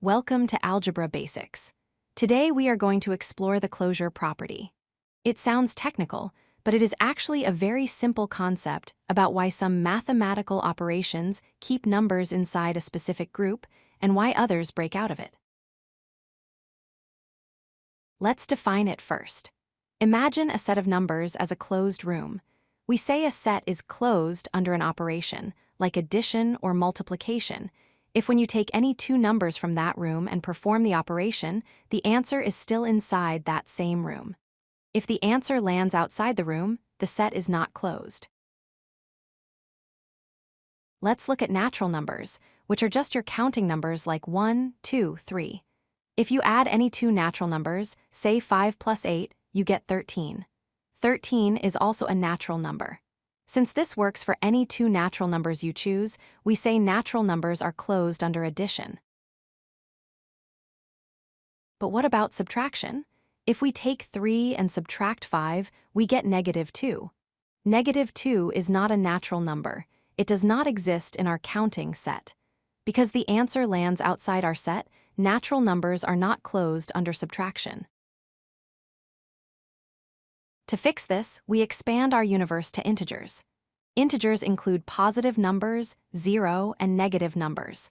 Welcome to Algebra Basics. Today we are going to explore the closure property. It sounds technical, but it is actually a very simple concept about why some mathematical operations keep numbers inside a specific group and why others break out of it. Let's define it first. Imagine a set of numbers as a closed room. We say a set is closed under an operation, like addition or multiplication, if when you take any two numbers from that room and perform the operation, the answer is still inside that same room. If the answer lands outside the room, the set is not closed. Let's look at natural numbers, which are just your counting numbers like 1, 2, 3. If you add any two natural numbers, say 5 plus 8, you get 13. 13 is also a natural number. Since this works for any two natural numbers you choose, we say natural numbers are closed under addition. But what about subtraction? If we take 3 and subtract 5, we get -2. -2 is not a natural number. It does not exist in our counting set. Because the answer lands outside our set, natural numbers are not closed under subtraction. To fix this, we expand our universe to integers. Integers include positive numbers, 0, and negative numbers.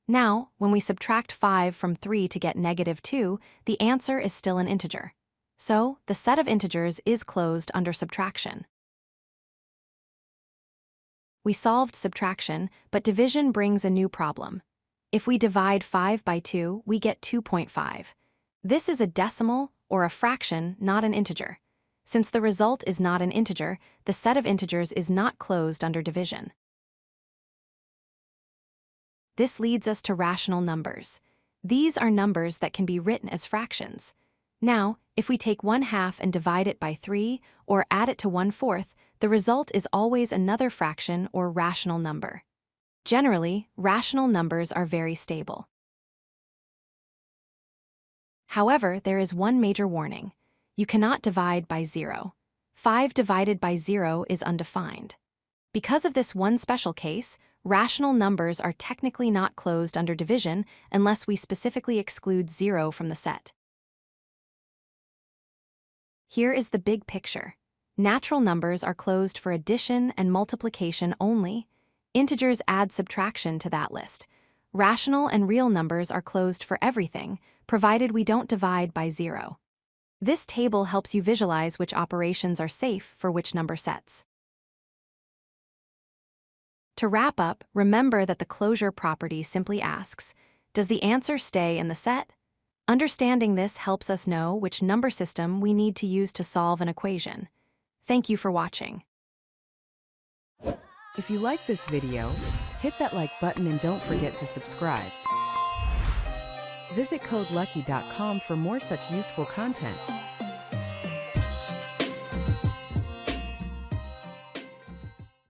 Now, when we subtract 5 from 3 to get -2, the answer is still an integer. So, the set of integers is closed under subtraction. We solved subtraction, but division brings a new problem. If we divide 5 by 2, we get 2.5. This is a decimal, or a fraction, not an integer. Since the result is not an integer, the set of integers is not closed under division. This leads us to rational numbers. These are numbers that can be written as fractions. Now, if we take 1/2 and divide it by 3, or add it to 1/4, the result is always another fraction or rational number. Generally, rational numbers are very stable. However, there is one major warning. You cannot divide by 0. 5 divided by 0 is undefined. Because of this one special case, rational numbers are technically not closed under division unless we specifically exclude 0 from the set. Here is the big picture. Natural numbers are closed for addition and multiplication only. Integers add subtraction to that list. Rational and real numbers are closed for everything, provided we don't divide by 0. This table helps you visualize which operations are safe for which number sets. To wrap up, remember that the closure property simply asks, does the answer stay in the set? Understanding this helps us know which number system we need to use to solve an equation. Thank you for watching. If you like this video, hit that like button and don't forget to subscribe. Visit codelucky.com for more such useful content.